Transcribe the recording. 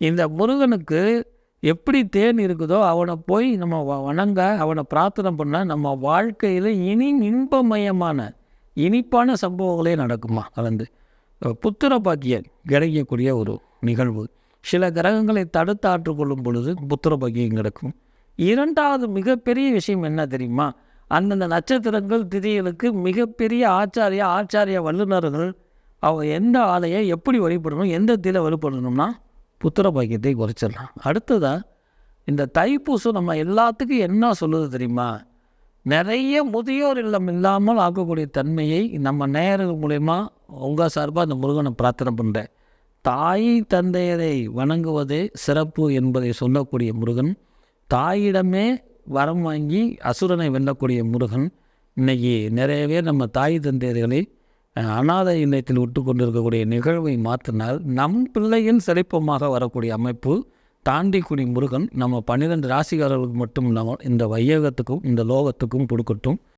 இந்த முருகனுக்கு எப்படி தேன் இருக்குதோ அவனை போய் நம்ம வணங்க, அவனை பிரார்த்தனை பண்ணால் நம்ம வாழ்க்கையில் இன்பமயமான இனிப்பான சம்பவங்களே நடக்குமா கலந்து. புத்திர பாக்கியம் கிடைக்கக்கூடிய ஒரு நிகழ்வு. சில கிரகங்களை தடுத்து ஆற்றுக்கொள்ளும் பொழுது புத்திர பாக்கியம் கிடைக்கும். இரண்டாவது மிகப்பெரிய விஷயம் என்ன தெரியுமா? அந்தந்த நட்சத்திரங்கள் திதிகளுக்கு மிகப்பெரிய ஆச்சாரிய வல்லுநர்கள் அவங்க எந்த ஆலையை எப்படி வழிபடணும், எந்த தீல வழிபடணும்னா புத்திர பாக்கியத்தை குறைச்சிடலாம். அடுத்ததாக இந்த தைப்பூசம் நம்ம எல்லாத்துக்கும் என்ன சொல்லுது தெரியுமா? நிறைய முதியோர் இல்லம் இல்லாமல் ஆக்கக்கூடிய தன்மையை நம்ம நேயர்கள் மூலயமா உங்கள் சார்பாக அந்த முருகனை பிரார்த்தனை பண்ணுறேன். தாய் தந்தையரை வணங்குவதே சிறப்பு என்பதை சொல்லக்கூடிய முருகன், தாயிடமே வரம் வாங்கி அசுரனை வெல்லக்கூடிய முருகன், இன்றைக்கி நிறைய பேர் நம்ம தாய் தந்தையர்களை அநாத இல்லத்தில் விட்டு கொண்டிருக்கக்கூடிய நிகழ்வை மாற்றினால் நம் பிள்ளையின் செழிப்பமாக வரக்கூடிய அமைப்பு தாண்டிக்குடி முருகன் நம்ம 12 ராசிக்காரர்களுக்கு மட்டும் இல்லாமல் இந்த வையகத்துக்கும் இந்த லோகத்துக்கும் கொடுக்கட்டும்.